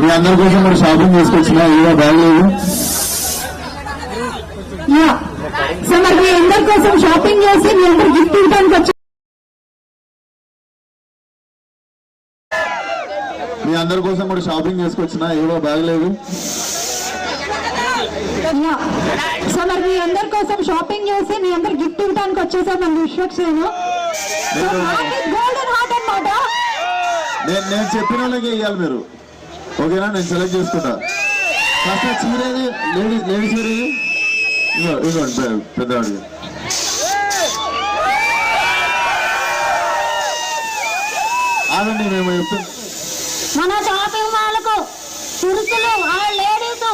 మీ అందరి కోసం మరి షాపింగ్ చేసుకొచ్చిన ఏదో బాగలేదు. సో మరి మీ అందరి కోసం షాపింగ్ చేసి మీ అందరు గిఫ్ట్ ఇవ్వడానికి వచ్చి మీ అందరి కోసం కూడా షాపింగ్ చేసుకొచ్చిన ఏదో బాగలేదు. సో మరి మీ అందరి కోసం షాపింగ్ చేసి మీ అందరు గిఫ్ట్ ఇవ్వడానికి వచ్చేసాం మన విశ్వక్సేను. గోల్డెన్ హార్ట్ అన్నమాట. నేను చెప్పిన వాళ్ళకే ఇవ్వాలి మీరు, ఓకేనా? నేను సెలెక్ట్ చేసుకుంటా. ఫస్ట్ చీరేది లేడీస్ చీరేది ఇదిగోండి పెద్దవాడికి. ఆగండి, మేము చెప్తాం. మన షాపింగ్ మాల్కు పురుషులు లేడీస్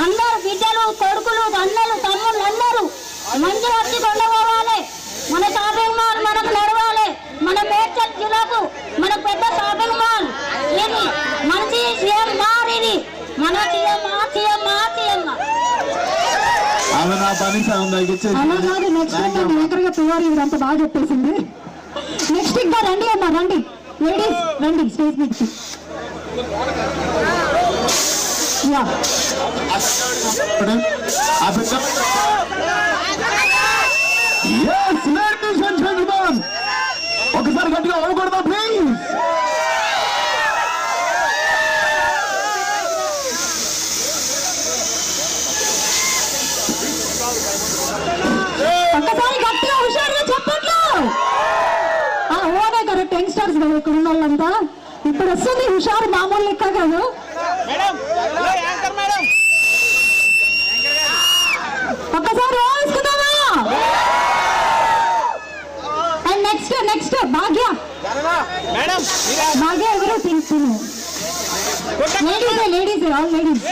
అందరు బిడ్డలు కొడుకులు అన్నలు తమ్ముళ్ళు అందరూ మంచి వచ్చి కొండపోవాలి. మన షాపింగ్ మాల్ మనకు నడవాలి. మన మేడ్చల్ జిల్లాకు మన పెద్ద షాపింగ్ మాల్ ఇది. మంచి సీఎం మార్ ఇది. మన సీఎం ఆమె నా పని అలా కాదు. నెక్స్ట్ పిల్లలు ఇదంతా బాగా చెప్పేసింది. నెక్స్ట్ ఇంకా రండి అమ్మా, రండి లేడీస్ రండి స్టేజ్ మీదకి. ఒకసారి గట్టిగా అవ్వకూడదా ప్లీజ్? ఒక్కసారి గట్టిగా హుషారుగా చెప్పట్లు. ఓనే కరెక్ట్ యంగ్స్టర్స్ కదా ఇక్కడ ఉన్న వాళ్ళంతా. ఇప్పుడు వస్తుంది హుషారు, మామూలు లెక్క కాదు. ఒక్కసారి వేసుకుందామా? అండ్ నెక్స్ట్ భాగ్య ఎవరో తింటున్నాను. Ladies all ladies.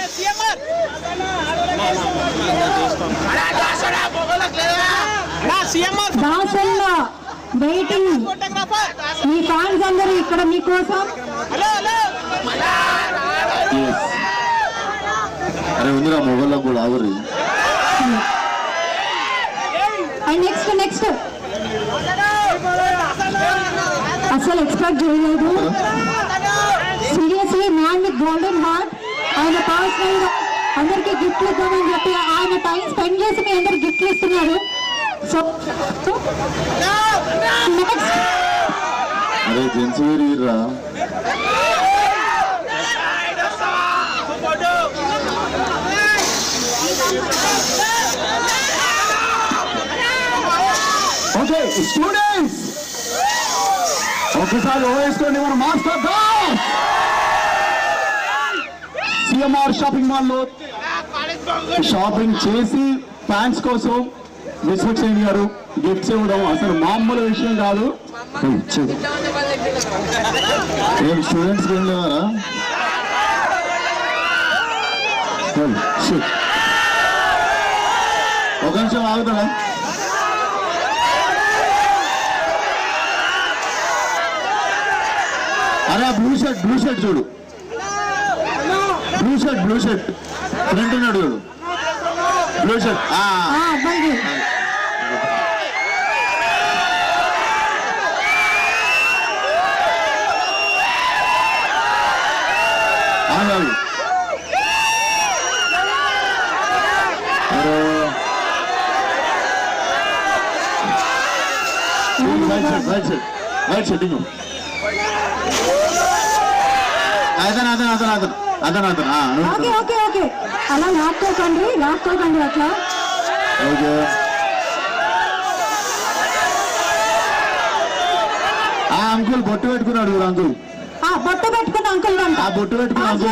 దాసల్లా వెయిటింగ్. మీ ఫ్యాన్స్ అందరూ ఇక్కడ మీకోసం. అరే ఉందిరా మొబైల్లో కూడా ఆగురి. అండ్ నెక్స్ట్ అసలు ఎక్స్పెక్ట్ చేయలేదు. Seriously man with golden heart. ఆయన పర్సనల్ గా అందరికి గిఫ్ట్లు ఇద్దామని చెప్పి ఆయన టైం స్పెండ్ చేసి మీ అందరు గిఫ్ట్లు ఇస్తున్నారు. సో నెక్స్ట్ అరే జెంట్స్ వేరురా. ఓకే స్టూడెంట్స్ ఒకసారి వేసుకోండి. మన మాస్టర్ సిఎంఆర్ షాపింగ్ మాల్ లో షాపింగ్ చేసి ఫ్యాన్స్ కోసం విశ్వక్సేన్ గారు గిఫ్ట్స్ ఇవ్వడం అసలు మామూలు విషయం కాదు. ఏం స్టూడెంట్స్ ఏం లేవారా? ఒక నిమిషం ఆగుతాడా? అరే బ్లూ షర్ట్ చూడు. బ్లూ షర్ట్ ఫ్రంట్ ఉన్నాడు చూడు. బ్లూ షర్ట్ రైట్ షర్ట్ ఇంకో ఓకే అలా లాక్కోకండి అట్లా. ఓకే అంకుల్ బొట్టు పెట్టుకున్నాడు అంకుల్. బొట్టు పెట్టుకున్న అంకుల్ ఆ బొట్టు పెట్టుకున్న అంకుల్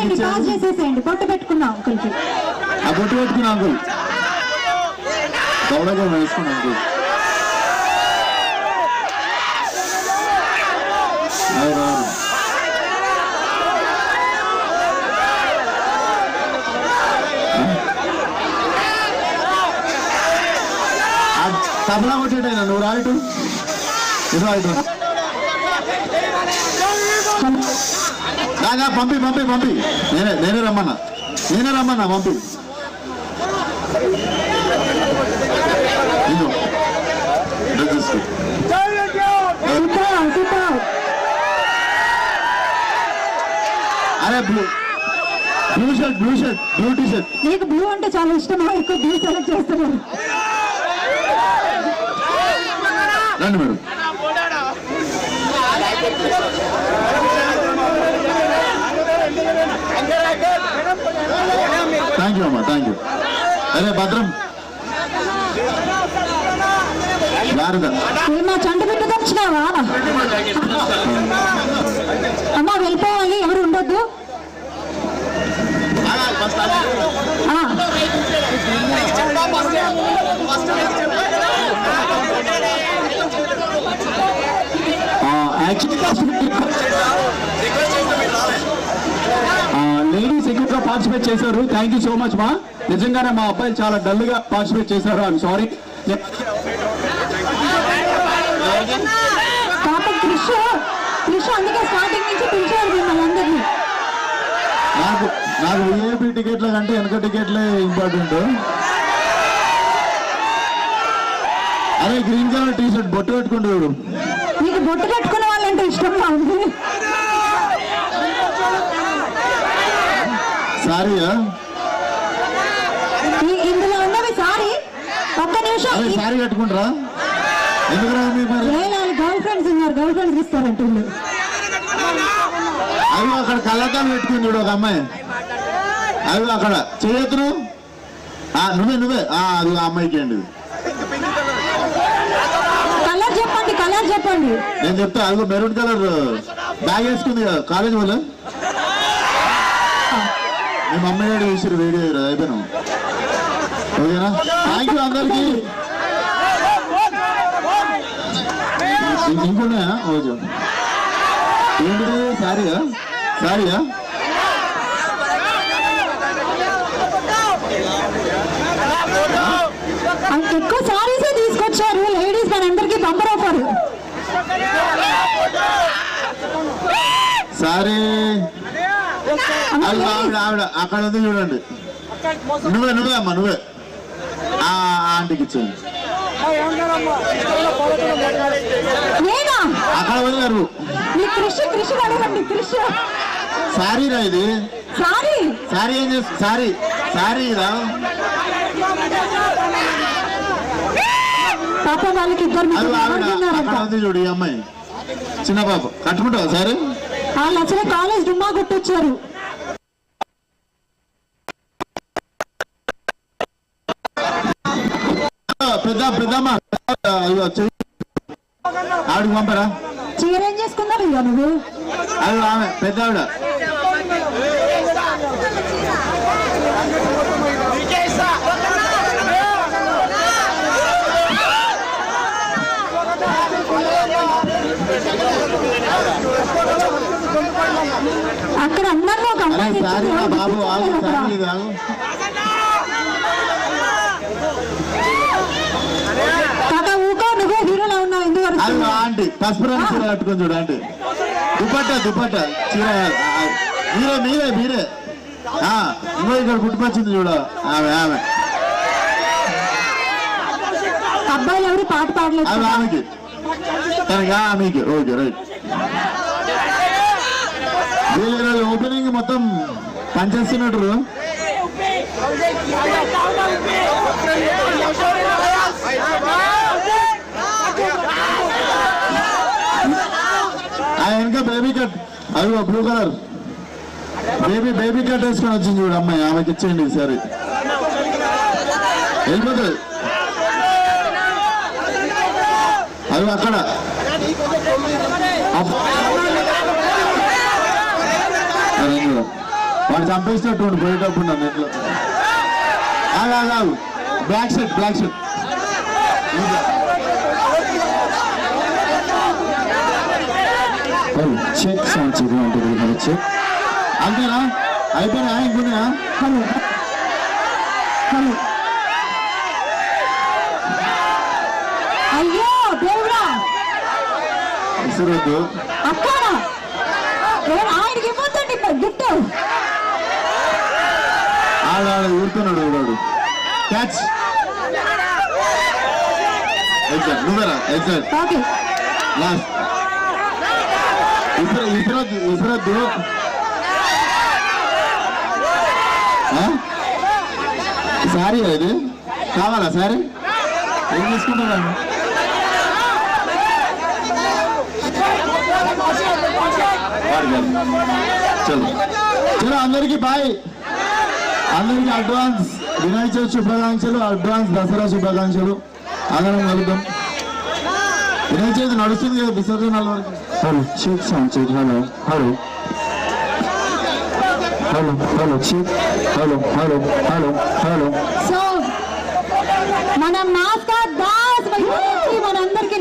చేసేసేయండి. బొట్టు పెట్టుకున్న అంకుల్ కి ఆ బొట్టు పెట్టుకున్న అంకుల్ దౌడగా వేసుకున్న అంకుల్. తబలా కొట్టేటైనా నువ్వు రాయిటు ఇది రాయిటు దాగా పంపి నేనే రమ్మన్నా పంపి. అరే బ్లూ బ్లూ టీ షర్ట్. నీకు బ్లూ అంటే చాలా ఇష్టమా? ఎక్కువ బ్లూ సెలెక్ట్ చేస్తున్నారు. రండి మేడం. థ్యాంక్ యూ అమ్మా, థ్యాంక్ యూ. అరే భద్రం భారత మా చంట బిడ్డ తెచ్చినావా? అమ్మా వెళ్ళిపోవాలి, ఎవరు ఉండొద్దు. లేడీస్ ఎక్కువగా పార్టిసిపేట్ చేశారు. థ్యాంక్ యూ సో మచ్ మా. నిజంగానే మా అబ్బాయిలు చాలా డల్ గా పార్టిసిపేట్ చేశారు. I'm sorry. పాపం క్రిష్ అందుకే స్టార్టింగ్ నుంచి పిలిచారు మిమ్మల్ని అందరినీ. నాకు విఐపి టికెట్ల కంటే వెనక టికెట్లే ఇంపార్టెంట్. అదే గ్రీన్ కలర్ టీ షర్ట్ బొట్టు పెట్టుకుంటాడు. మీకు బొట్టు పెట్టుకునే వాళ్ళంటే ఇష్టంగా ఉంది. సారీయా? ఇందులో ఉన్నవి సారీ. ఒక్క నిమిషం. అదే సారీ కట్టుకుంటారా? ఎందుకు రాదు మరి? గర్ల్ ఫ్రెండ్స్ ఉన్నారు, గర్ల్ ఫ్రెండ్స్ ఇస్తారంట. అవి అక్కడ కళ్ళద్దాలు పెట్టుకుని చూడు ఒక అమ్మాయి. అవి అక్కడ చేయొద్దు. నువ్వే అది ఆ అమ్మాయికి అండి. కలర్ చెప్పండి. నేను చెప్తా. అది మెరూన్ కలర్ బ్యాగ్ వేసుకుంది కదా కాలేజ్ వాళ్ళు. మీ మమ్మీ డాడీ చూసారు వీడియో అయిపోయినాం. ఓకేనా? థ్యాంక్ యూ అందరికి. ఇంకున్నాయా? ఓకే. ఏంటిది? సారీయా? ఎక్కువ సారీసే తీసుకొచ్చారు లేడీస్. మనందరికీ బంపర్ ఆఫర్. సారీ ఆవిడ అక్కడ ఉంది చూడండి. నువ్వే అమ్మా, నువ్వే ఆంటీకి ఇచ్చేయండి. అక్కడ వదిలేరు. సారీ రా ఇది. సారీ ఏం చేస్తా? సారీ రా. పాప వాళ్ళకి ఇద్దరు చూడు. ఈ అమ్మాయి చిన్న పాప కట్టుకుంటావా సారీ? వాళ్ళు అసలు కాలేజ్ డుమ్మా కొట్టొచ్చారు. పెద్దమ్మ ఆవిడకి పంపరా? చీర ఏం చేసుకున్నారు ఇక నువ్వు? అది ఆమె పెద్ద ఆవిడ. అక్కడ అందంగా ఒక సారీ బాబు ఊకో, నువ్వే హీరోలా ఉన్నావు. ఎందుకు అది ఆంటీ పసుపు రంగు చీర కట్టుకొని చూడు. ఆంటీ దుపట్ట చీర. మీరే ఇంకో ఇక్కడ పుట్టుకొచ్చింది చూడ. ఆమె అబ్బాయిలు ఎవరు పాట పాడలేదు. అది ఆమెకి ఆమెకి. Okay right. వీళ్ళు ఓపెనింగ్ మొత్తం పనిచేస్తున్నట్టు. వెనక బేబీ కట్. అది బ్లూ కలర్ బేబీ కట్ వేసుకొని వచ్చింది చూడు అమ్మాయి. ఆమెకి ఇచ్చేయండి సరే. వెళ్ళిపోతుంది. అది అక్కడ వాడు చంపేసినట్టు పోయేటప్పుడు నన్ను ఎట్లా. Black shirt check sounds check. అంతేనా? అయిపోయినా? ఇంకున్నాయా? హలో అయ్యో దేవుడా. ఇసురొద్దు అక్క ఆయనకి ఇవ్వద్దండి గిఫ్ట్. ఆడ ఊరుతున్నాడు ఊరాడు. క్యాచ్. నువ్వేరా ఎగ్జాక్ట్ లాస్ట్. ఇసురొద్దు. సారీ ఇది కావాలా సారీ ఏం తీసుకుంటారా చలో చలో అందరికీ బాయ్ అందరికీ అడ్వాన్స్ వినాయక చవితి శుభాకాంక్షలు అడ్వాన్స్ దసరా శుభాకాంక్షలు అందరం కలుద్దాం వినాయక చవితి నడుస్తుంది కదా విసర్జనాల వరకు hello check sound check hello hello hello hello check hello hello hello hello so మనం మాస్కా దాస్ మనందరికీ